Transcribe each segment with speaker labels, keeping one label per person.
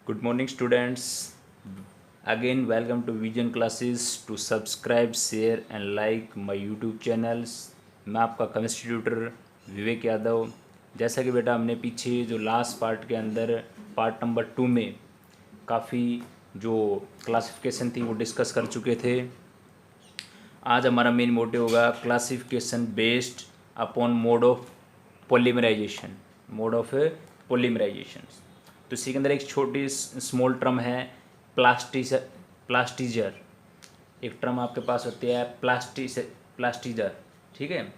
Speaker 1: Good morning, students. Again, welcome to Vision Classes. To subscribe, share and like my YouTube channels. मैं आपका chemistry tutor विवेक यादव। जैसा कि बेटा हमने पीछे जो लास्ट पार्ट के अंदर पार्ट नंबर 2 में काफ़ी जो क्लासिफिकेशन थी वो डिस्कस कर चुके थे। आज हमारा मेन मोटिव होगा classification based upon mode of polymerisation. तो इसी के अंदर एक छोटी स्मॉल टर्म है प्लास्टीजर। एक टर्म आपके पास होती है प्लास्टीजर। ठीक है,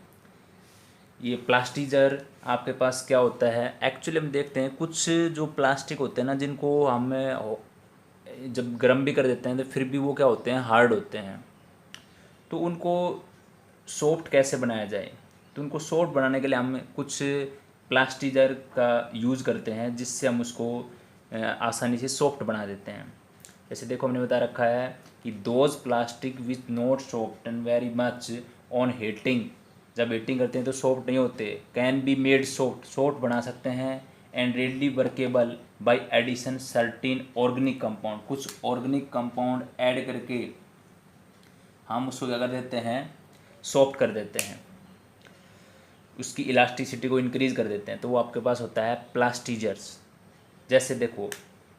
Speaker 1: ये प्लास्टीजर आपके पास क्या होता है? एक्चुअली हम देखते हैं कुछ जो प्लास्टिक होते हैं ना, जिनको हम जब गर्म भी कर देते हैं तो फिर भी वो क्या होते हैं, हार्ड होते हैं। तो उनको सॉफ्ट कैसे बनाया जाए? तो उनको सॉफ्ट बनाने के लिए हम कुछ प्लास्टीजर का यूज़ करते हैं, जिससे हम उसको आसानी से सॉफ्ट बना देते हैं। जैसे देखो, हमने बता रखा है कि those plastic which not soft and very much on heating. जब हीटिंग करते हैं तो सॉफ्ट नहीं होते। कैन बी मेड सॉफ्ट बना सकते हैं। And readily workable by addition certain organic compound. कुछ ऑर्गेनिक कंपाउंड ऐड करके हम उसको क्या कर देते हैं, सॉफ्ट कर देते हैं, उसकी इलास्टिसिटी को इंक्रीज़ कर देते हैं। तो वो आपके पास होता है प्लास्टीजर्स। जैसे देखो,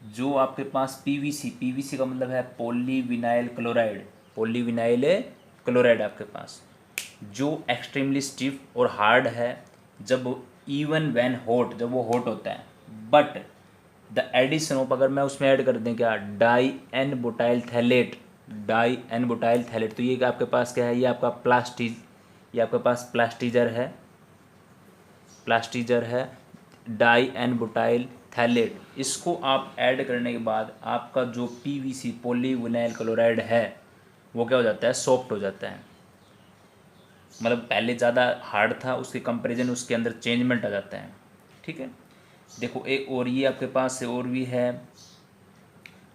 Speaker 1: जो आपके पास पीवीसी का मतलब है पॉलीविनाइल क्लोराइड। पॉलीविनाइल क्लोराइड आपके पास जो एक्सट्रीमली स्टिफ और हार्ड है जब इवन व्हेन हॉट, जब वो हॉट होता है। बट द एडिशन ऑफ, अगर मैं उसमें ऐड कर दें क्या, डाई एन बुटाइल थैलेट। तो ये आपके पास क्या है, ये आपका ये आपके पास प्लास्टीजर है डाई एन बुटाइल थैलेट। इसको आप ऐड करने के बाद आपका जो पीवीसी पॉलीविनाइल क्लोराइड है वो क्या हो जाता है, सॉफ्ट हो जाता है। मतलब पहले ज़्यादा हार्ड था, उसके कंपैरिजन उसके अंदर चेंजमेंट आ जाता है। ठीक है, देखो एक और ये आपके पास से और भी है,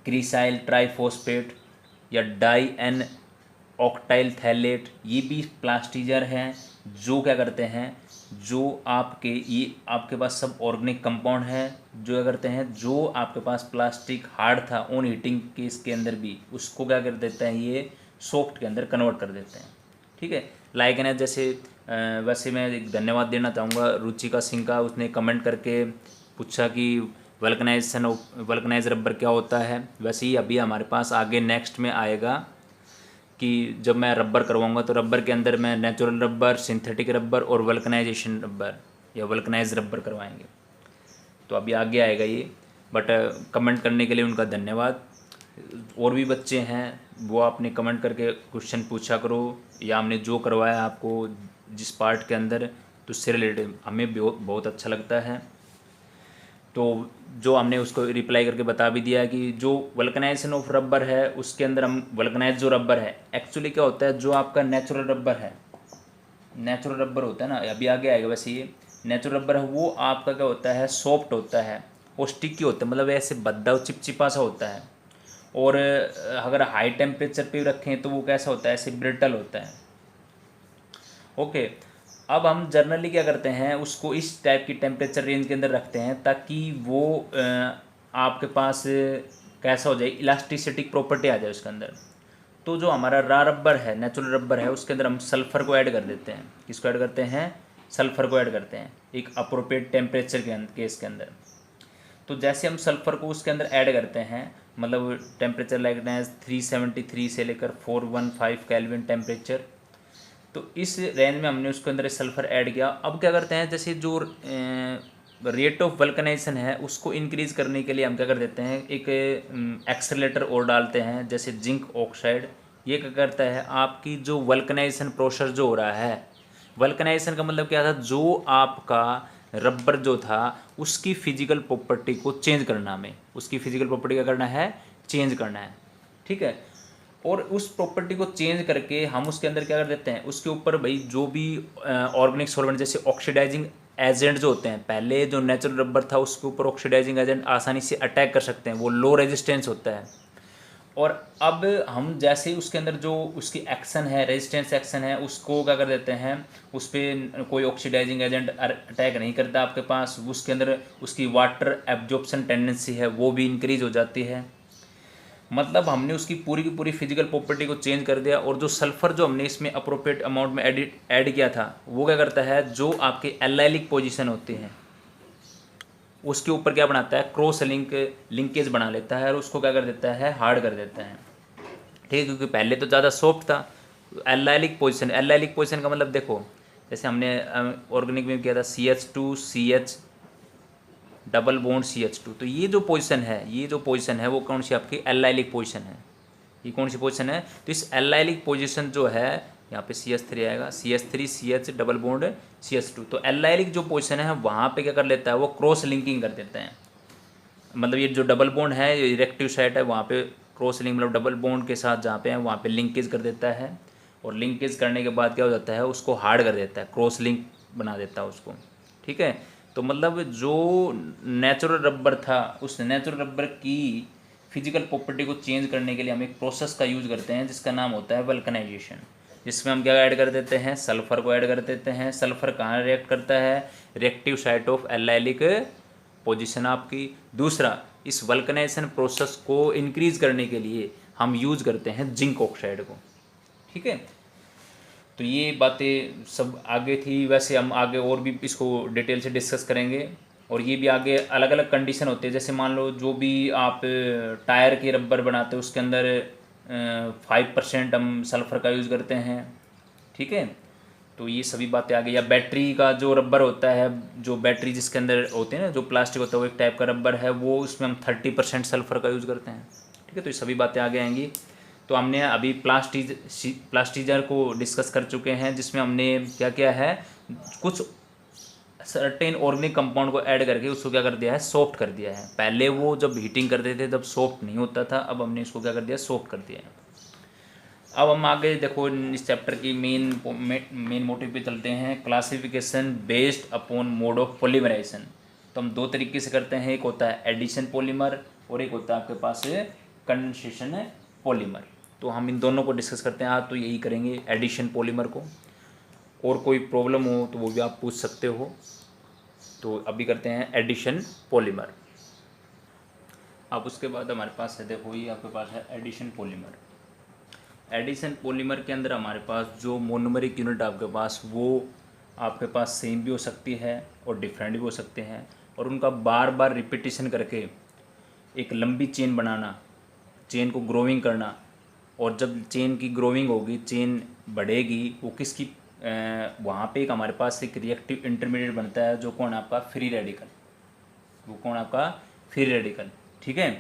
Speaker 1: क्रिसाइल ट्राइफॉस्फेट या डाई एन ऑक्टाइल थैलेट। ये भी प्लास्टीजर हैं जो क्या करते हैं, जो आपके ये आपके पास सब ऑर्गेनिक कंपाउंड हैं जो क्या करते हैं, जो आपके पास प्लास्टिक हार्ड था ऑन हीटिंग केस के अंदर भी उसको क्या कर देते हैं, ये सॉफ्ट के अंदर कन्वर्ट कर देते हैं। ठीक है, लाइक है जैसे वैसे मैं एक धन्यवाद देना चाहूँगा रुचिका सिंह का। उसने कमेंट करके पूछा कि वल्कनाइज रबर क्या होता है। वैसे ही अभी हमारे पास आगे नेक्स्ट में आएगा कि जब मैं रबर करवाऊंगा तो रबर के अंदर मैं नेचुरल रबर, सिंथेटिक रबर और वल्कनाइजेशन रबर या वल्कनाइज रबर करवाएंगे। तो अभी आगे आएगा ये। बट कमेंट करने के लिए उनका धन्यवाद। और भी बच्चे हैं वो आपने कमेंट करके क्वेश्चन पूछा करो, या हमने जो करवाया आपको जिस पार्ट के अंदर, तो उससे रिलेटेड हमें बहुत अच्छा लगता है। तो जो हमने उसको रिप्लाई करके बता भी दिया कि जो वल्कनाइजेशन ऑफ रबर है उसके अंदर हम वल्कनाइज जो रबर है एक्चुअली क्या होता है, जो आपका नेचुरल रबर है, नेचुरल रबर होता है ना, अभी आगे आएगा। वैसे ये नेचुरल रबर है वो आपका क्या होता है, सॉफ्ट होता है और स्टिकी होता है, मतलब ऐसे भद्दा और चिपचिपा सा होता है। और अगर हाई टेम्परेचर पे रखें तो वो कैसा होता है, ऐसे ब्रिटल होता है। ओके, अब हम जनरली क्या करते हैं, उसको इस टाइप की टेम्परेचर रेंज के अंदर रखते हैं ताकि वो आपके पास कैसा हो जाए, इलास्टिसिटिक प्रॉपर्टी आ जाए उसके अंदर। तो जो हमारा रा रबर है, नेचुरल रबर है, उसके अंदर हम सल्फ़र को ऐड कर देते हैं। किसको ऐड करते हैं, सल्फ़र को ऐड करते हैं एक अप्रोप्रिएट टेम्परेचर के केस के अंदर। तो जैसे हम सल्फ़र को उसके अंदर ऐड करते हैं, मतलब टेम्परेचर लगना है 373 से लेकर 415 केल्विन टेम्परेचर। तो इस रेंज में हमने उसके अंदर सल्फ़र ऐड किया। अब क्या करते हैं, जैसे जो रेट ऑफ वल्कनाइजेशन है उसको इंक्रीज़ करने के लिए हम क्या कर देते हैं, एक एक्सेलरेटर और डालते हैं, जैसे जिंक ऑक्साइड। ये क्या करता है, आपकी जो वल्कनाइजेशन प्रोसेस जो हो रहा है, वल्कनाइजेशन का मतलब क्या था, जो आपका रबर जो था उसकी फिजिकल प्रॉपर्टी को चेंज करना, में उसकी फिजिकल प्रॉपर्टी क्या करना है, चेंज करना है। ठीक है, और उस प्रॉपर्टी को चेंज करके हम उसके अंदर क्या कर देते हैं, उसके ऊपर भाई जो भी ऑर्गेनिक सॉल्वेंट जैसे ऑक्सीडाइजिंग एजेंट जो होते हैं, पहले जो नेचुरल रबर था उसके ऊपर ऑक्सीडाइजिंग एजेंट आसानी से अटैक कर सकते हैं, वो लो रेजिस्टेंस होता है। और अब हम जैसे उसके अंदर जो उसकी एक्शन है, रेजिस्टेंस एक्शन है, उसको क्या कर देते हैं, उस पर कोई ऑक्सीडाइजिंग एजेंट अटैक नहीं करता आपके पास, उसके अंदर उसकी वाटर एब्जॉर्प्शन टेंडेंसी है वो भी इंक्रीज हो जाती है। मतलब हमने उसकी पूरी की पूरी फिजिकल प्रॉपर्टी को चेंज कर दिया। और जो सल्फर जो हमने इसमें अप्रोप्रिएट अमाउंट में ऐड किया था, वो क्या करता है, जो आपके एलाइलिक पोजीशन होती हैं उसके ऊपर क्या बनाता है, क्रॉस लिंकेज बना लेता है और उसको क्या कर देता है, हार्ड कर देता है। ठीक है, क्योंकि पहले तो ज़्यादा सॉफ्ट था। एलाइलिक पोजीशन का मतलब देखो, जैसे हमने ऑर्गेनिक में किया था CH2CH डबल बॉन्ड CH2, तो ये जो पोजीशन है वो कौन सी आपकी एलाइलिक पोजीशन है। ये कौन सी पोजीशन है, तो इस एलाइलिक पोजीशन जो है, यहाँ पे CH3 आएगा, CH3CH डबल बॉन्ड CH2। तो एलाइलिक जो पोजीशन है वहाँ पे क्या कर लेता है, वो क्रॉस लिंकिंग कर देता है। मतलब ये जो डबल बॉन्ड है, ये इरेक्टिव साइट है, वहाँ पे क्रॉस लिंक मतलब डबल बॉन्ड के साथ जहाँ पे है वहाँ पे लिंकेज कर देता है। और लिंकेज करने के बाद क्या हो जाता है, उसको हार्ड कर देता है, क्रॉस लिंक बना देता है उसको। ठीक है, तो मतलब जो नेचुरल रबर था, उस नेचुरल रबर की फिजिकल प्रॉपर्टी को चेंज करने के लिए हम एक प्रोसेस का यूज़ करते हैं जिसका नाम होता है वल्कनाइजेशन। जिसमें हम क्या ऐड कर देते हैं, सल्फर को ऐड कर देते हैं। सल्फर कहाँ रिएक्ट करता है, reactive site of allylic position आपकी। दूसरा, इस वल्कनाइजेशन प्रोसेस को इंक्रीज करने के लिए हम यूज करते हैं जिंक ऑक्साइड को। ठीक है, तो ये बातें सब आगे थी, वैसे हम आगे और भी इसको डिटेल से डिस्कस करेंगे। और ये भी आगे अलग अलग कंडीशन होते हैं, जैसे मान लो जो भी आप टायर के रबर बनाते हो उसके अंदर 5% हम सल्फ़र का यूज़ करते हैं। ठीक है, तो ये सभी बातें आ गई। या बैटरी का जो रबर होता है, जो बैटरी जिसके अंदर होते हैं ना, जो प्लास्टिक होता है वो एक टाइप का रबर है, वो उसमें हम 30% सल्फ़र का यूज़ करते हैं। ठीक है, तो ये सभी बातें आगे आएंगी। तो हमने अभी प्लास्टिजर को डिस्कस कर चुके हैं, जिसमें हमने क्या किया है, कुछ सर्टेन ऑर्गेनिक कंपाउंड को ऐड करके उसको क्या कर दिया है, सॉफ्ट कर दिया है। पहले वो जब हीटिंग करते थे तब सॉफ्ट नहीं होता था, अब हमने इसको क्या कर दिया, सॉफ्ट कर दिया है। अब हम आगे देखो इस चैप्टर की मेन मोटिव पे चलते हैं, classification based upon mode of polymerisation. तो हम दो तरीके से करते हैं, एक होता है एडिशन पॉलीमर और एक होता है आपके पास कंडेंसेशन पॉलीमर। तो हम इन दोनों को डिस्कस करते हैं आज, तो यही करेंगे एडिशन पॉलीमर को। और कोई प्रॉब्लम हो तो वो भी आप पूछ सकते हो। तो अभी करते हैं एडिशन पॉलीमर। अब उसके बाद हमारे पास है, देखो ये आपके पास है एडिशन पॉलीमर। एडिशन पॉलीमर के अंदर हमारे पास जो मोनोमरिक यूनिट आपके पास, वो आपके पास सेम भी हो सकती है और डिफरेंट भी हो सकते हैं। और उनका बार बार रिपीटिशन करके एक लंबी चेन बनाना, चेन को ग्रोविंग करना। और जब चेन की ग्रोविंग होगी, चेन बढ़ेगी, वो किसकी वहाँ पे एक हमारे पास एक रिएक्टिव इंटरमीडिएट बनता है, जो कौन आपका फ्री रेडिकल, वो कौन आपका फ्री रेडिकल। ठीक है,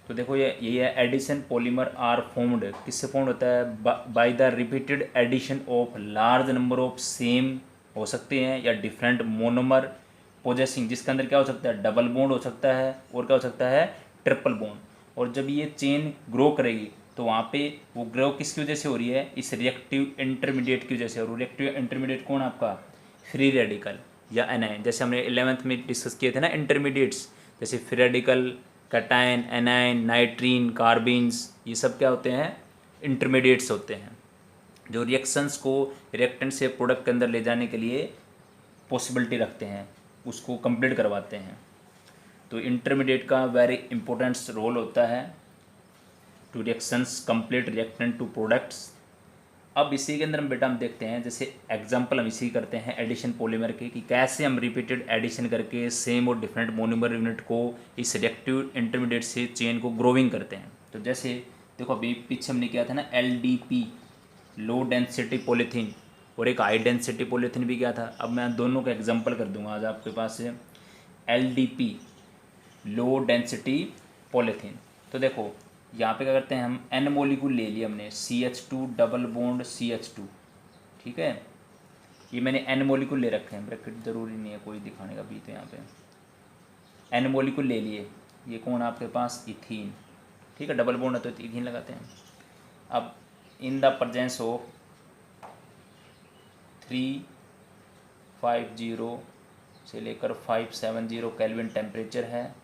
Speaker 1: तो देखो ये है एडिशन पॉलीमर आर फॉर्म्ड, किससे फॉर्म होता है, by the repeated addition of large number of same हो सकते हैं या डिफरेंट मोनोमर पोजेसिंग, जिसके अंदर क्या हो सकता है, डबल बॉन्ड हो सकता है और क्या हो सकता है, ट्रिपल बॉन्ड। और जब ये चेन ग्रो करेगी तो वहाँ पे वो ग्रो किसकी वजह से हो रही है, इस रिएक्टिव इंटरमीडिएट की वजह से। और रिएक्टिव इंटरमीडिएट कौन आपका, फ्री रेडिकल या एनाइन। जैसे हमने 11th में डिस्कस किए थे ना इंटरमीडिएट्स, जैसे free radical, cation, anion, nitrene, carbenes, ये सब क्या होते हैं, इंटरमीडिएट्स होते हैं, जो रिएक्शंस को रिएक्टेंट से प्रोडक्ट के अंदर ले जाने के लिए पॉसिबिलिटी रखते हैं, उसको कंप्लीट करवाते हैं। तो इंटरमीडिएट का वेरी इंपॉर्टेंट रोल होता है to reactions complete reactant to products. अब इसी के अंदर हम बेटा हम देखते हैं, जैसे एग्जांपल हम इसी करते हैं एडिशन पॉलीमर के, कि कैसे हम रिपीटेड एडिशन करके सेम और डिफरेंट मोनोमर यूनिट को इस रिएक्टिव इंटरमीडिएट से चेन को ग्रोविंग करते हैं। तो जैसे देखो अभी पीछे हमने किया था ना LDP, लो डेंसिटी पॉलीथीन, और एक हाई डेंसिटी पॉलीथीन भी किया था। अब मैं दोनों का एग्जाम्पल कर दूंगा आज आपके पास से। LDP लो डेंसिटी पॉलीथीन, तो देखो यहाँ पे क्या करते हैं, हम N मोलिक्यूल ले लिए हमने, CH2 डबल बॉन्ड CH2। ठीक है, ये मैंने N मोलिक्यूल ले रखे हैं, ब्रैकेट ज़रूरी नहीं है कोई दिखाने का भी, तो यहाँ पे N मोलिक्यूल ले लिए। ये कौन आपके पास, इथीन। ठीक है, डबल बॉन्ड है तो इथीन लगाते हैं। अब इन द प्रेजेंस ऑफ 350 से लेकर 570 केल्विन टेम्परेचर है,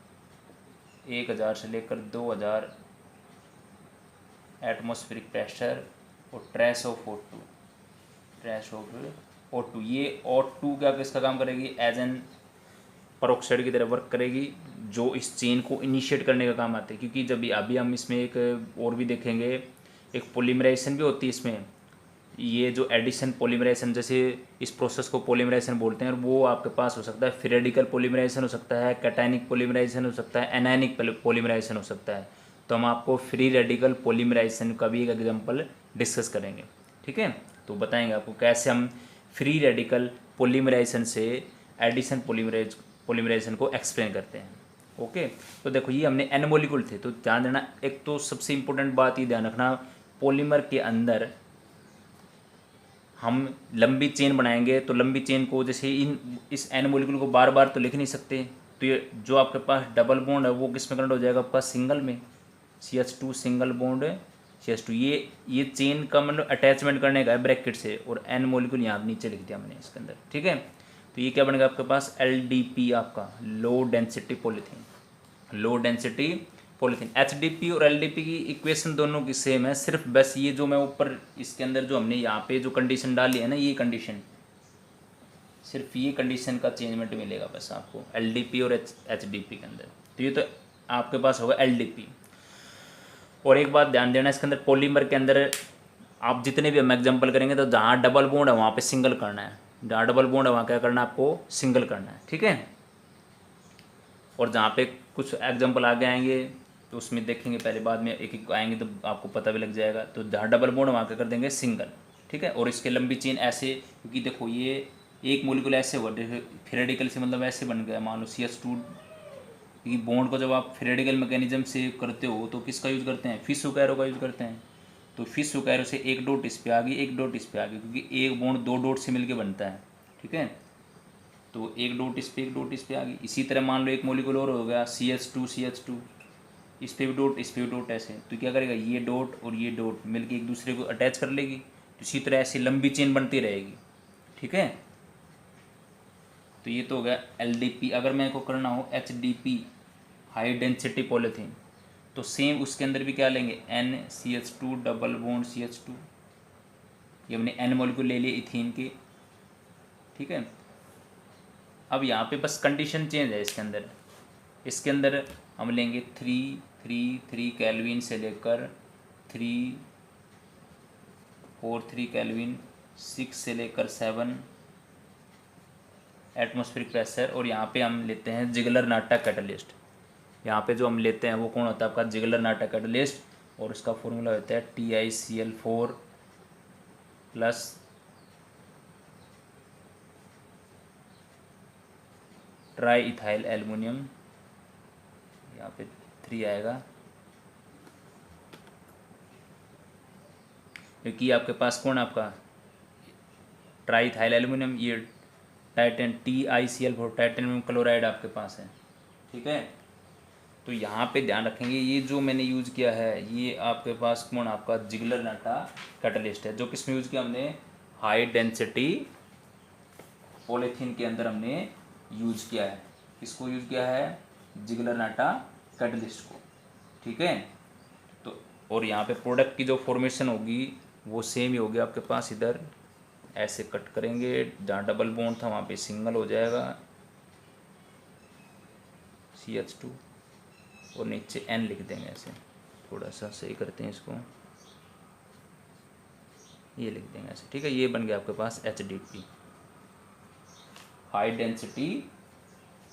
Speaker 1: 1000 से लेकर 2000 एटमॉस्फेरिक प्रेशर और trace of O2, trace of O2, ये O2 क्या किसका काम करेगी, एज एन परऑक्साइड की तरह वर्क करेगी, जो इस चेन को इनिशिएट करने का काम आते हैं। क्योंकि जब अभी हम इसमें एक और भी देखेंगे, एक पोलीमराइजेशन भी होती है इसमें, ये जो एडिशन पोलीमराइजेशन, जैसे इस प्रोसेस को पोलीमराइजेशन बोलते हैं, और वो आपके पास हो सकता है फ्री रेडिकल पोलीमराइजेशन हो सकता है, कैटायनिक पोलीमराइजेशन हो सकता है, एनायनिक पोलीमराइजेशन हो सकता है। तो हम आपको फ्री रेडिकल पोलीमराइजेशन का भी एक एग्जांपल डिस्कस करेंगे, ठीक है। तो बताएंगे आपको कैसे हम फ्री रेडिकल पोलीमराइजेशन से एडिशन पोलीमराइजेशन को एक्सप्लेन करते हैं। ओके, तो देखो ये हमने एन मॉलिक्यूल थे, तो ध्यान देना, एक तो सबसे इम्पोर्टेंट बात ये ध्यान रखना, पॉलीमर के अंदर हम लंबी चेन बनाएंगे, तो लंबी चेन को जैसे इस एन मॉलिक्यूल को बार बार तो लिख नहीं सकते, तो ये जो आपके पास डबल बॉन्ड है वो किस में कन्वर्ट हो जाएगा, आपका सिंगल में, CH2 सिंगल बॉन्ड CH2, ये चेन का मतलब अटैचमेंट करने का है ब्रैकेट से, और एन मॉलिक्यूल यहाँ नीचे लिख दिया मैंने इसके अंदर, ठीक है। तो ये क्या बनेगा आपके पास, LDP, आपका low density polythene, low density polythene. HDP और LDP की इक्वेशन दोनों की सेम है, सिर्फ बस ये जो मैं ऊपर इसके अंदर जो हमने यहाँ पे जो कंडीशन डाली है ना, ये कंडीशन, सिर्फ ये कंडीशन का चेंजमेंट मिलेगा बस आपको LDP और HDP के अंदर। तो ये तो आपके पास होगा LDP। और एक बात ध्यान देना, इसके अंदर पॉलीमर के अंदर आप जितने भी हम एग्जाम्पल करेंगे, तो जहाँ डबल बॉन्ड है वहाँ पे सिंगल करना है, जहाँ डबल बॉन्ड है वहाँ क्या करना है, आपको सिंगल करना है, ठीक है। और जहाँ पे कुछ एग्जाम्पल आगे आएंगे तो उसमें देखेंगे, पहले बाद में एक एक आएंगे तो आपको पता भी लग जाएगा। तो जहाँ डबल बॉन्ड वहाँ क्या कर देंगे, सिंगल, ठीक है। और इसके लंबी चेन ऐसे, क्योंकि देखो ये एक मॉलिक्यूल ऐसे हुआ, फ्री रेडिकल से मतलब ऐसे बन गया, मान लो CH2, क्योंकि बॉन्ड को जब आप फ्री रेडिकल मैकेनिज्म से करते हो तो किसका यूज़ करते हैं, फिश सुकैरो का यूज़ करते हैं। तो फिश सुकैरो से एक डॉट इस पे आ गई, एक डॉट इस पे आ गई, क्योंकि एक बॉन्ड दो डॉट से मिलके बनता है, ठीक है। तो एक डॉट इस पे, एक डॉट इस पे आ गई। इसी तरह मान लो एक मॉलिक्यूल और हो गया CH2, इस पे भी डॉट, इस पे भी डॉट, ऐसे। तो क्या करेगा, ये डॉट और ये डॉट मिलके एक दूसरे को अटैच कर लेगी, तो इसी तरह ऐसी लंबी चेन बनती रहेगी, ठीक है। तो ये तो हो गया LDP। अगर मेरे को करना हो HDP, हाई डेंसिटी पॉलीथीन, तो सेम उसके अंदर भी क्या लेंगे, NCH2 डबल बॉन्ड CH2, ये हमने N मॉलिक्यूल ले लिए इथीन की, ठीक है। अब यहाँ पे बस कंडीशन चेंज है इसके अंदर हम लेंगे 333 केल्विन से लेकर 343 केल्विन, 6 से लेकर 7 एटमॉस्फेरिक प्रेशर। और यहाँ पे हम लेते हैं जिगलर नाटा कैटलिस्ट, यहाँ पे जो हम लेते हैं वो कौन होता है, आपका जिगलर नाटा कैटलिस्ट, और इसका फॉर्मूला होता है TiCl4 plus try ethyl aluminium, यहाँ पे 3 आएगा, क्योंकि आपके पास कौन है, आपका ट्राई इथाइल एल्युमिनियम, ये TiCl4 टाइटेनियम क्लोराइड आपके पास है, ठीक है। तो यहाँ पे ध्यान रखेंगे, ये जो मैंने यूज़ किया है ये आपके पास कौन, आपका जिगलर नाटा कैटलिस्ट है, जो किस में यूज़ किया हमने, हाई डेंसिटी पॉलीथीन के अंदर हमने यूज़ किया है। किसको यूज़ किया है, जिगलर नाटा कैटलिस्ट को, ठीक है। तो और यहाँ पे प्रोडक्ट की जो फॉर्मेशन होगी वो सेम ही होगी आपके पास, इधर ऐसे कट करेंगे, जहाँ डबल बॉन्ड था वहाँ पे सिंगल हो जाएगा CH2, और नीचे N लिख देंगे ऐसे, थोड़ा सा सही करते हैं इसको, ये लिख देंगे ऐसे, ठीक है। ये बन गया आपके पास HDP, हाई डेंसिटी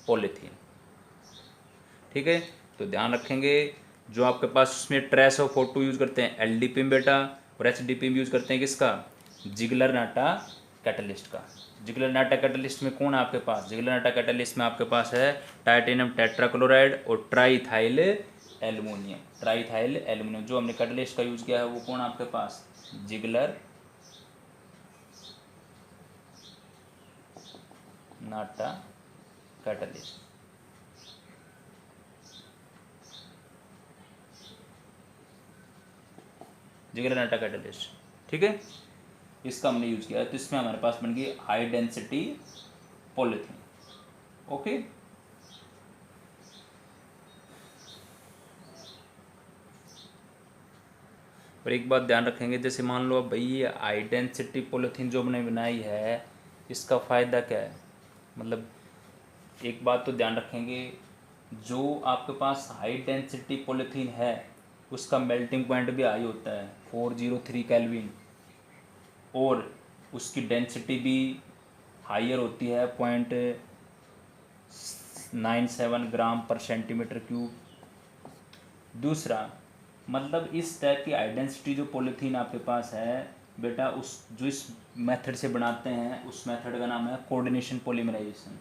Speaker 1: पॉलीथीन, ठीक है। तो ध्यान रखेंगे, जो आपके पास उसमें ट्रेस ऑफ O2 यूज़ करते हैं LDP में बेटा, और HDP में यूज़ करते हैं किसका, जिगलर नाटा कैटलिस्ट का। जिगलर नाटा कैटलिस्ट में कौन है आपके पास, जिगलर नाटा कैटलिस्ट में आपके पास है टाइटेनियम टेट्राक्लोराइड और ट्राईथाइल एल्युमिनियम, ट्राईथाइल एल्युमिनियम। जो हमने कैटलिस्ट का यूज़ किया है वो कौन है आपके पास, Ziegler Natta catalyst, Ziegler Natta catalyst, ठीक है। इसका हमने यूज़ किया है, तो इसमें हमारे पास बन गई हाई डेंसिटी पॉलीथीन, ओके। और एक बात ध्यान रखेंगे, जैसे मान लो अब भाई ये हाई डेंसिटी पॉलीथीन जो हमने बनाई है, इसका फ़ायदा क्या है, मतलब एक बात तो ध्यान रखेंगे, जो आपके पास हाई डेंसिटी पॉलीथीन है उसका मेल्टिंग पॉइंट भी हाई होता है 403 केल्विन, और उसकी डेंसिटी भी हाइयर होती है 0.97 ग्राम पर सेंटीमीटर क्यूब। दूसरा, मतलब इस टाइप की हाई डेंसिटी जो पॉलीथीन आपके पास है बेटा, उस जो इस मेथड से बनाते हैं उस मेथड का नाम है कोऑर्डिनेशन पॉलीमराइजेशन।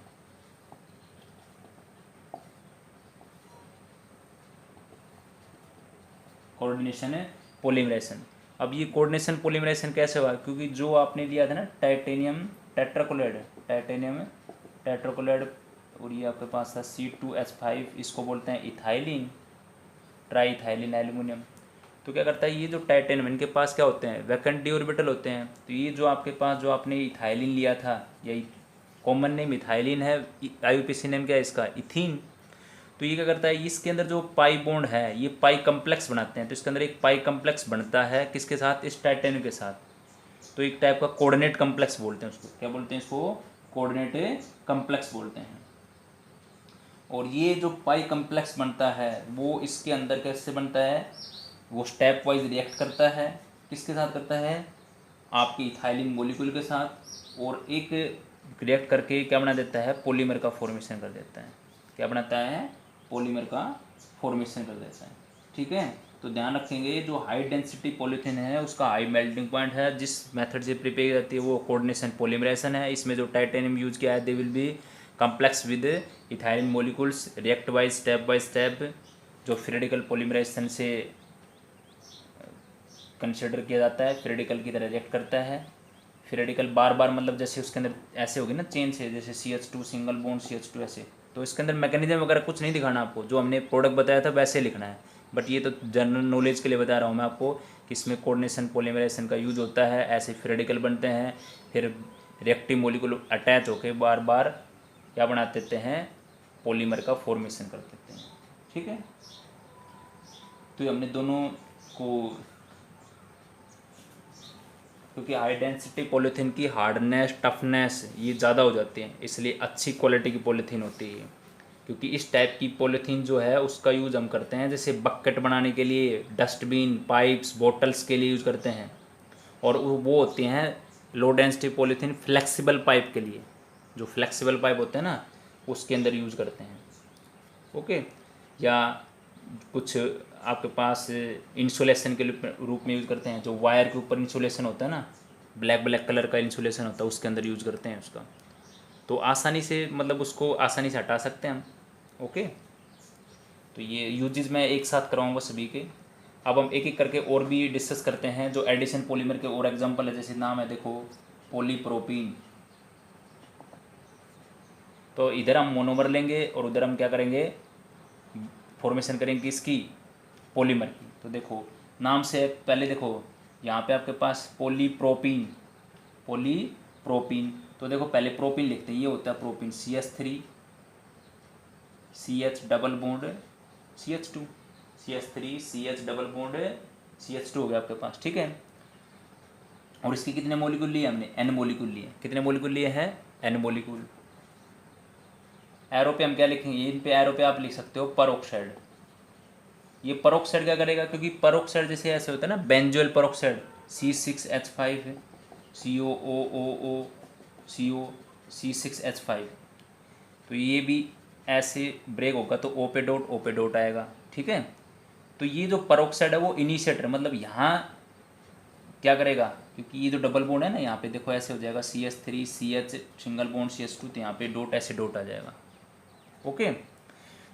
Speaker 1: Coordination polymerisation. अब ये कोऑर्डिनेशन पॉलीमराइजेशन कैसे हुआ, क्योंकि जो आपने लिया था ना टाइटेनियम टेट्राक्लोराइड, और ये आपके पास था C2H5, इसको बोलते हैं इथाइलिन, ट्राई इथाइलिन एल्यूमिनियम। तो क्या करता है, ये जो टाइटेनियम इनके पास क्या होते हैं, वैकेंट डी ऑर्बिटल होते हैं। तो ये जो आपके पास जो आपने इथाइलिन लिया था, यही कॉमन नेम इथाइलिन है, IUPAC नेम क्या है इसका, इथीन। तो ये क्या करता है, इसके अंदर जो पाई बॉन्ड है ये पाई कम्प्लेक्स बनाते हैं। तो इसके अंदर एक पाई कम्प्लेक्स बनता है किसके साथ, इस टाइटेनियम के साथ। तो एक टाइप का कोऑर्डिनेट कम्प्लेक्स बोलते हैं उसको, क्या बोलते हैं इसको, कोऑर्डिनेट कम्प्लेक्स बोलते हैं। और ये जो पाई कम्प्लेक्स बनता है वो इसके अंदर कैसे बनता है, वो स्टेप वाइज रिएक्ट करता है, किसके साथ करता है, आपके इथाइलिन मॉलिक्यूल के साथ, और एक रिएक्ट करके क्या बना देता है, पॉलीमर का फॉर्मेशन कर देता है। क्या बनाता है, पॉलीमर का फॉर्मेशन कर देता है। ठीक है, तो ध्यान रखेंगे जो हाई डेंसिटी पॉलीथीन है उसका हाई मेल्टिंग पॉइंट है, जिस मेथड से प्रिपेयर जाती है वो कोऑर्डिनेशन पॉलीमराइजेशन है। इसमें जो टाइटेनियम यूज किया है they will be complex with ethylene molecules, react by step जो फ्रीडिकल पॉलीमराइजेशन से कंसिडर किया जाता है, फ्रीडिकल की तरह रिएक्ट करता है। फ्रीडिकल बार बार मतलब जैसे उसके अंदर ऐसे होगी ना चेन से, जैसे CH2 सिंगल बॉन्ड CH2 ऐसे, तो इसके अंदर मैकेनिज्म वगैरह कुछ नहीं दिखाना आपको, जो हमने प्रोडक्ट बताया था वैसे लिखना है। बट ये तो जनरल नॉलेज के लिए बता रहा हूँ मैं आपको कि इसमें कोऑर्डिनेशन पॉलीमराइजेशन का यूज होता है, ऐसे फ्रीडिकल बनते हैं, फिर रिएक्टिव मॉलिक्यूल अटैच होकर बार बार क्या बना देते हैं, पॉलीमर का फॉर्मेशन कर देते हैं। ठीक है, तो हमने दोनों को, क्योंकि हाई डेंसिटी पॉलीथीन की हार्डनेस टफनेस ये ज़्यादा हो जाती है, इसलिए अच्छी क्वालिटी की पॉलीथीन होती है। क्योंकि इस टाइप की पॉलीथीन जो है उसका यूज़ हम करते हैं जैसे बकेट बनाने के लिए, डस्टबिन, पाइप्स, बोटल्स के लिए यूज़ करते हैं। और वो होती हैं low density polythene flexible pipe के लिए, जो फ्लेक्सिबल पाइप होते हैं ना उसके अंदर यूज़ करते हैं। ओके, या कुछ आपके पास इंसुलेशन के रूप में यूज़ करते हैं, जो वायर के ऊपर इंसुलेशन होता है ना, ब्लैक कलर का इंसुलेशन होता है उसके अंदर यूज़ करते हैं उसका। तो आसानी से मतलब उसको आसानी से हटा सकते हैं हम। ओके, तो ये यूजेस मैं एक साथ कराऊंगा सभी के। अब हम एक एक करके और भी डिस्कस करते हैं जो एडिशन पॉलीमर के और एग्जांपल है, जैसे नाम है देखो पॉलीप्रोपीन। तो इधर हम मोनोमर लेंगे और उधर हम क्या करेंगे, फॉर्मेशन करेंगे इसकी, पॉलीमर की। तो देखो नाम से पहले देखो यहाँ पे आपके पास पॉलीप्रोपीन, पॉलीप्रोपीन। तो देखो पहले प्रोपीन लिखते हैं, ये होता है propene, CH3 CH double bond CH2, CH3 CH double bond CH2 हो गया आपके पास। ठीक है, और इसके कितने मॉलिक्यूल लिए हमने, N मॉलिक्यूल लिए। कितने मॉलिक्यूल लिए हैं, N मॉलिक्यूल। एरो पे हम क्या लिखेंगे, इन पे एरो पे आप लिख सकते हो परऑक्साइड। ये परऑक्साइड क्या करेगा, क्योंकि परऑक्साइड जैसे ऐसे होता है ना benzoyl peroxide, C6H5 COOO CO C6H5, तो ये भी ऐसे ब्रेक होगा तो O पे डॉट आएगा। ठीक है, तो ये जो परऑक्साइड है वो इनिशिएटर, मतलब यहाँ क्या करेगा, क्योंकि ये जो डबल बॉन्ड है ना यहाँ पे देखो ऐसे हो जाएगा CH3 CH single bond CH2, तो यहाँ पे डॉट ऐसे डॉट आ जाएगा। ओके,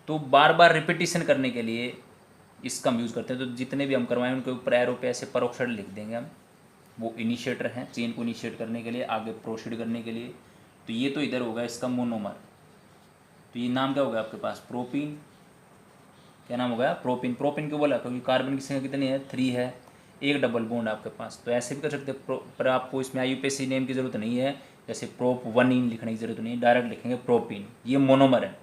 Speaker 1: तो बार बार रिपीटिशन करने के लिए इसका हम यूज़ करते हैं। तो जितने भी हम करवाएं उनके ऊपर एरो पे ऐसे परऑक्साइड लिख देंगे हम, वो इनिशिएटर हैं चेन को इनिशिएट करने के लिए, आगे प्रोसीड करने के लिए। तो ये तो इधर होगा इसका मोनोमर, तो ये नाम क्या होगा आपके पास, प्रोपीन। क्या नाम होगा, प्रोपीन। प्रोपीन क्यों बोला, क्योंकि कार्बन की संख्या कितनी है, 3 है, एक डबल बॉन्ड आपके पास। तो ऐसे भी कर सकते हैं, पर आपको इसमें IUPAC नेम की ज़रूरत नहीं है, जैसे प्रोप1 लिखने की ज़रूरत नहीं है, डायरेक्ट लिखेंगे प्रोपीन। ये मोनोमर है।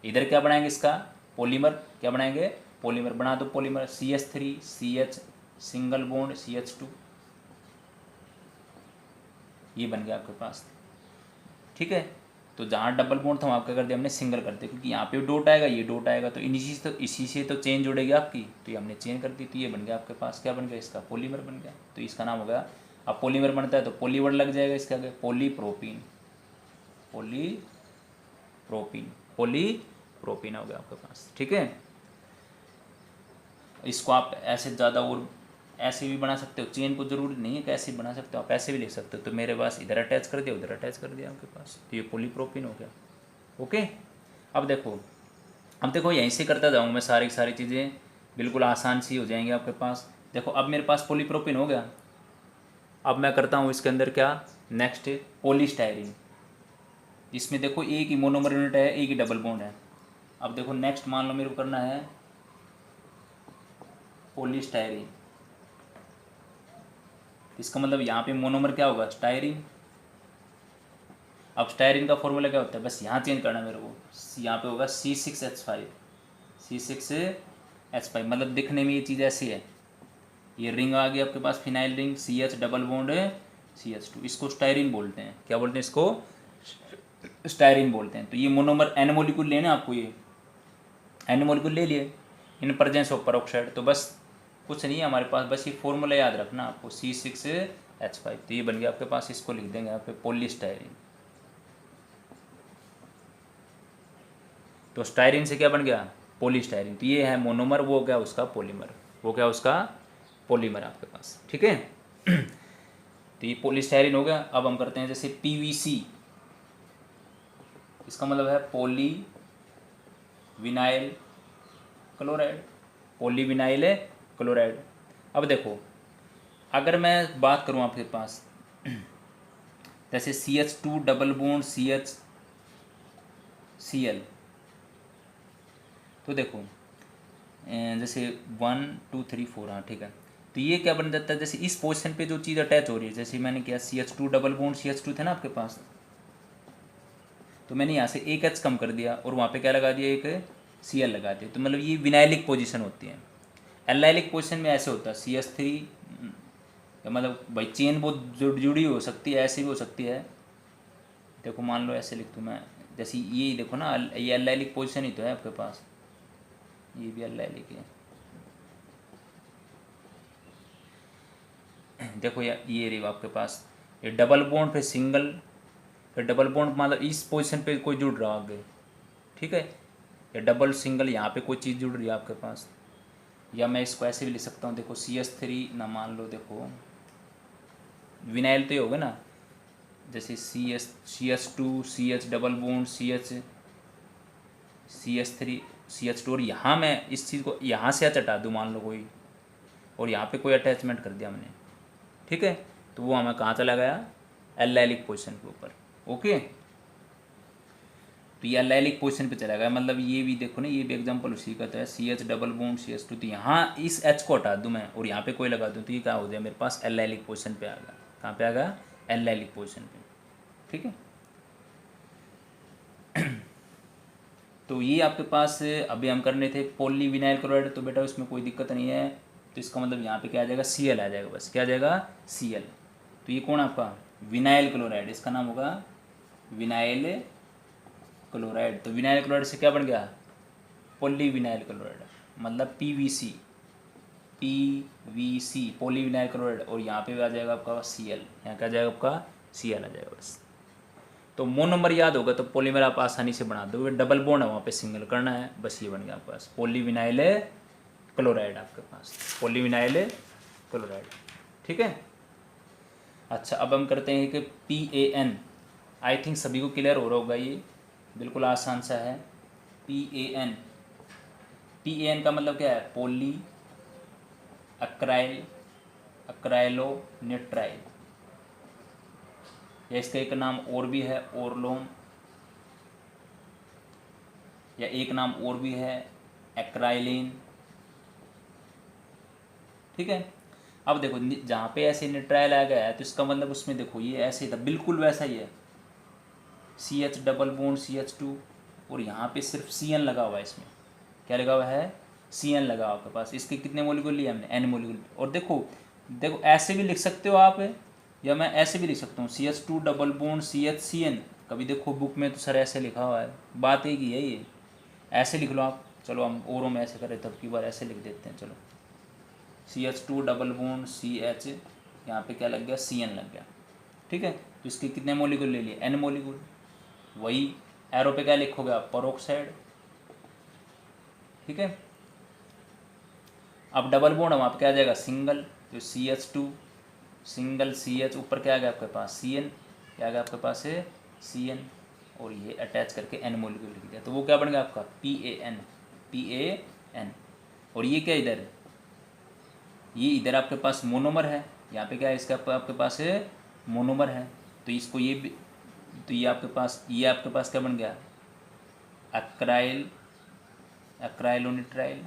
Speaker 1: इधर क्या बनाएंगे इसका, पॉलीमर। क्या बनाएंगे, पॉलीमर। बना दो polymer, CH3 CH single bond CH2, ये बन गया आपके पास। ठीक है, तो जहाँ डबल बॉन्ड था वहाँ क्या कर दिया हमने, सिंगल कर दिया, क्योंकि यहाँ पे डॉट आएगा, ये डॉट आएगा, तो इसी से तो चेन जुड़ेगी आपकी, तो ये हमने चेन कर दी, तो ये बन गया आपके पास, क्या बन गया, इसका पॉलीमर बन गया। तो इसका नाम हो गया, अब पॉलीमर बनता है तो पॉलीवर्ड लग जाएगा इसके आगे, पॉलीप्रोपीन, पॉलीप्रोपीन, पॉलीप्रोपीन हो गया आपके पास। ठीक है, इसको आप ऐसे ज़्यादा और ऐसे भी बना सकते हो, चेन को जरूरी नहीं है कि ऐसे बना सकते हो, आप ऐसे भी लिख सकते हो। तो मेरे पास इधर अटैच कर दिया, उधर अटैच कर दिया आपके पास, तो ये पॉलीप्रोपीन हो गया। ओके, अब देखो यहीं से करता जाऊँगा मैं, सारी की सारी चीज़ें बिल्कुल आसान सी हो जाएंगी आपके पास। देखो अब मेरे पास पॉलीप्रोपीन हो गया, अब मैं करता हूँ इसके अंदर क्या, नेक्स्ट पॉलीस्टायरीन। इसमें देखो एक ही मोनोमर यूनिट है, एक ही डबल बॉन्ड है। अब देखो नेक्स्ट मान लो मेरे को करना है पॉलीस्टायरीन, इसका मतलब यहाँ पे मोनोमर क्या होगा, स्टायरीन। अब स्टायरीन का फॉर्मूला क्या होता है, बस यहाँ चेंज करना है मेरे को, यहाँ पे होगा C6H5, C6H5, मतलब दिखने में ये चीज़ ऐसी है, ये रिंग आ गई आपके पास, phenyl ring, CH double bond CH2, इसको स्टायरीन बोलते हैं। क्या बोलते हैं इसको, स्टायरीन बोलते हैं। तो ये मोनोमर N मॉलिक्यूल लेना आपको, ये N मॉलिक्यूल ले लिए इन प्रेजेंस ऑफ पेरोक्साइड, तो बस कुछ नहीं है हमारे पास, बस ये फॉर्मूला याद रखना आपको, C6H5, तो ये बन गया आपके पास, इसको लिख देंगे यहाँ पे पॉलीस्टायरीन। तो स्टायरीन से क्या बन गया, पॉलीस्टायरीन, तो ये है मोनोमर, वो क्या उसका पॉलीमर, वो क्या उसका पॉलीमर आपके पास। ठीक है, तो ये पॉलीस्टायरीन हो गया। अब हम करते हैं जैसे PVC, इसका मतलब है poly vinyl chloride, polyvinyl chloride. अब देखो अगर मैं बात करूँ आपके पास जैसे CH2 डबल बॉन्ड CHCl, तो देखो जैसे 1 2 3 4, हाँ ठीक है, तो ये क्या बन जाता है, जैसे इस पोजीशन पे जो चीज़ अटैच हो रही है, जैसे मैंने किया CH2 डबल बॉन्ड CH2 थे ना आपके पास, तो मैंने यहाँ से एक H कम कर दिया और वहाँ पे क्या लगा दिया, एक Cl लगा दिया, तो मतलब ये विनाइलिक पोजीशन होती है। एल्लाइलिक पोजीशन में ऐसे होता है CH3, मतलब भाई चेन बहुत जुड़ी हो सकती है, ऐसे भी हो सकती है। देखो मान लो ऐसे लिख दूँ मैं, जैसे ये देखो ना, ये एल्लाइलिक पोजीशन ही तो है आपके पास, ये भी एल्लाइलिक है। देखो ये रही आपके पास, ये डबल बॉन्ड पे सिंगल, फिर डबल बॉन्ड मतलब इस पोजीशन पे कोई जुड़ रहा आगे, ठीक है, या डबल सिंगल यहाँ पे कोई चीज़ जुड़ रही है आपके पास, या मैं इसको ऐसे भी लिख सकता हूँ, देखो CH3 ना, मान लो देखो विनाइल तो ये होगा ना, जैसे CH2 CH double bond CH3 CH2, और यहाँ मैं इस चीज़ को यहाँ से हटा दूँ मान लो कोई, और यहाँ पे कोई अटैचमेंट कर दिया हमने, ठीक है, तो वो हमें कहाँ चला गया, एल्लाइलिक पोजीशन के ऊपर। ओके, तो ये एल्लाइलिक पोजीशन पे चला गया, मतलब ये भी देखो ना, ये भी एग्जांपल उसी का तो है, CH डबल बॉन्ड CH2, तो यहाँ इस H को हटा दूँ मैं और यहाँ पे कोई लगा दूँ, तो ये क्या हो गया मेरे पास, एल्लाइलिक पोजीशन पे आ गया। कहाँ पे आ गया, एल्लाइलिक पोजीशन पे। ठीक है, तो ये आपके पास अभी हम करने थे पॉलीविनाइल क्लोराइड, तो बेटा उसमें कोई दिक्कत नहीं है, तो इसका मतलब यहाँ पे क्या आ जाएगा, Cl आ जाएगा, बस क्या आ जाएगा, Cl। तो ये कौन आपका विनाइल क्लोराइड, इसका नाम होगा विनाइल क्लोराइड। तो विनाइल क्लोराइड से क्या बन गया, पॉलीविनाइल क्लोराइड, मतलब PVC पॉलीविनाइल क्लोराइड, और यहाँ पे भी आ जाएगा आपका Cl, यहाँ क्या आ जाएगा आपका Cl आ जाएगा बस। तो मोनोमर याद होगा तो पॉलीमर आप आसानी से बना दोगे, डबल बॉन्ड है वहाँ पे सिंगल करना है, बस ये बन गया आपके पास पॉलीविनाइल क्लोराइड आपके पास, पॉलीविनाइल क्लोराइड। ठीक है, अच्छा अब हम करते हैं कि PAN, आई थिंक सभी को क्लियर हो रहा होगा, ये बिल्कुल आसान सा है। PAN का मतलब क्या है, पॉली अक्राइलोनिट्राइल, या इसका एक नाम और भी है ओरलोम, या एक नाम और भी है एक्राइलिन। ठीक है, अब देखो जहाँ पे ऐसे निट्राइल आ गया है तो इसका मतलब उसमें देखो ये ऐसे था, बिल्कुल वैसा ही है, CH डबल बॉन्ड CH2, और यहाँ पे सिर्फ Cn लगा हुआ है, इसमें क्या लगा हुआ है, Cn लगा आपके पास, इसके कितने मोलिक्यूल लिए हमने, n मोलिक्यूल। और देखो देखो ऐसे भी लिख सकते हो आप, या मैं ऐसे भी लिख सकता हूँ CH2 double bond CH Cn। कभी देखो बुक में तो सर ऐसे लिखा हुआ है, बात एक ही है ये, ऐसे लिख लो आप। चलो हम औरों में ऐसे करें तब की बार ऐसे लिख देते हैं। चलो CH2 डबल बॉन्ड CH, यहाँ पे क्या लग गया, Cn लग गया, ठीक है। तो इसके कितने मोलिक्यूल ले लिए, n मोलिक्यूल। वही एरो पे क्या लिखोगे आप, परोक्साइड, ठीक है। अब डबल बॉन्ड हम आप क्या आ जाएगा, सिंगल, तो CH2 सिंगल CH, ऊपर क्या आ गया आपके पास, Cn, क्या आ गया आपके पास है Cn, और ये अटैच करके n मोलिक्यूल लिख दिया, तो वो क्या बन गया आपका PAN। और ये क्या इधर, ये इधर आपके पास मोनोमर है, यहाँ पे क्या है, इसका आपके पास है मोनोमर है, तो इसको ये भी, तो ये आपके पास क्या बन गया, अक्राइलोनिट्राइल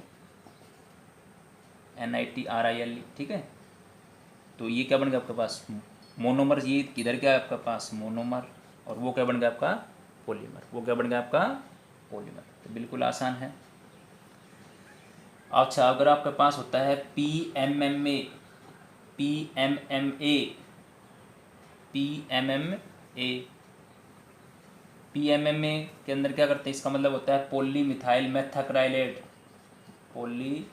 Speaker 1: NITRIL, ठीक है। तो ये क्या बन गया आपके पास, मोनोमर, ये इधर क्या है आपके पास मोनोमर, और वो क्या बन गया आपका पॉलीमर, वो क्या बन गया आपका पॉलीमर। तो बिल्कुल आसान है। अच्छा अगर आपके पास होता है PMMA के अंदर क्या करते हैं, इसका मतलब होता है पॉलीमिथाइल मेथाक्राइलेट, पॉलीमिथाइल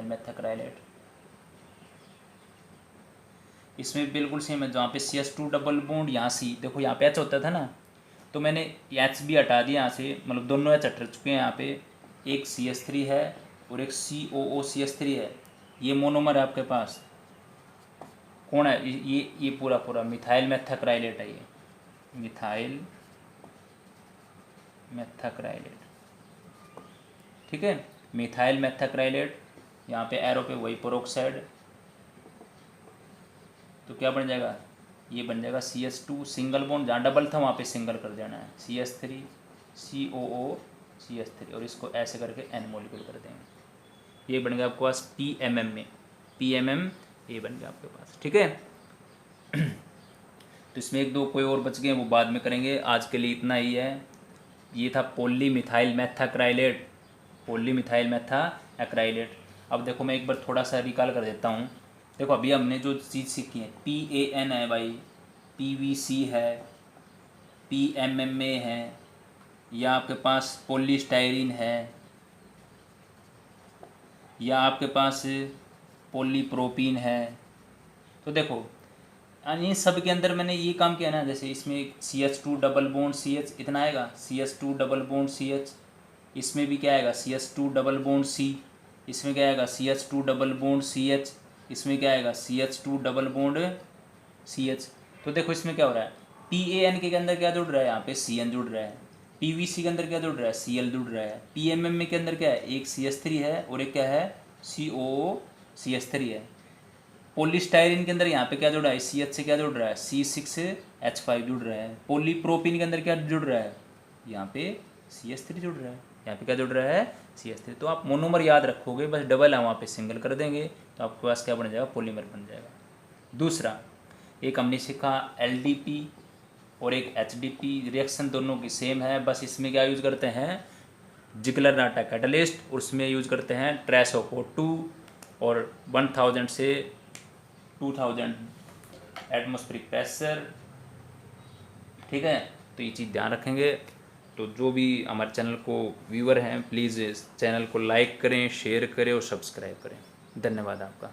Speaker 1: मेथाक्राइलेट। इसमें बिल्कुल सेम है, जहाँ पे CH2 डबल बॉन्ड, यहाँ C, देखो यहाँ पे H होता था ना, तो मैंने H भी हटा दिया यहाँ से, मतलब दोनों H हट चुके हैं। यहाँ पे एक CH3 है और एक COOCH3 है, ये मोनोमर है आपके पास। कौन है ये पूरा मिथाइल मेथाक्राइलेट है, ये मिथाइल मेथाक्राइलेट, ठीक है, मिथाइल मेथाक्राइलेट। यहाँ पे एरो पे वही पेरोक्साइड, तो क्या बन जाएगा, ये बन जाएगा CH2 सिंगल बॉन्ड, जहाँ डबल था वहाँ पे सिंगल कर देना है, CH3 COOCH3, और इसको ऐसे करके n मोलिक्यूल कर देंगे, ये बन गया आपके पास PMMA बन गया आपके पास, ठीक है। तो इसमें एक दो कोई और बच गए, वो बाद में करेंगे, आज के लिए इतना ही है। ये था पॉलीमिथाइल मेथाक्राइलेट। अब देखो मैं एक बार थोड़ा सा रिकॉल कर देता हूँ। देखो अभी हमने जो चीज़ सीखी है, PAN है भाई, PVC है, PMMA है, या आपके पास पॉलीस्टाइरीन है, या आपके पास पॉलीप्रोपीन है। तो देखो इन सब के अंदर मैंने ये काम किया ना, जैसे इसमें CH2 डबल बॉन्ड CH इतना आएगा, CH2 डबल बॉन्ड CH, इसमें भी क्या आएगा CH2 डबल बॉन्ड C, इसमें क्या आएगा CH2 डबल बॉन्ड CH, इसमें क्या आएगा CH2 डबल बॉन्ड CH। तो देखो इसमें क्या हो रहा है, PAN के अंदर क्या जुड़ रहा है, यहाँ पे CN जुड़ रहा है, PVC के अंदर क्या जुड़ रहा है, Cl जुड़ रहा है, PMMA के अंदर क्या है, एक CH3 है और एक क्या है COOCH3 है। पॉलीस्टाइरीन के अंदर यहाँ पे क्या जुड़ रहा है, CH से क्या जुड़ रहा है, C6H5 जुड़ रहा है। पॉलीप्रोपीन के अंदर क्या जुड़ रहा है, यहाँ पे CH3 जुड़ रहा है, यहाँ पे क्या जुड़ रहा है CH3। तो आप मोनोमर याद रखोगे, बस डबल है वहाँ पे सिंगल कर देंगे, तो आपके पास क्या बन जाएगा, पॉलीमर बन जाएगा। दूसरा एक हमने सीखा LDP और एक HDP, रिएक्शन दोनों की सेम है, बस इसमें क्या यूज़ करते हैं, जिगलर-नाटा कैटलिस्ट, और उसमें यूज़ करते हैं ट्रेसोको 2 और 1000 से 2000 एटमॉस्फेरिक प्रेशर, ठीक है। तो ये चीज़ ध्यान रखेंगे। तो जो भी हमारे चैनल को व्यूअर हैं, प्लीज़ इस चैनल को लाइक करें, शेयर करें और सब्सक्राइब करें। धन्यवाद आपका।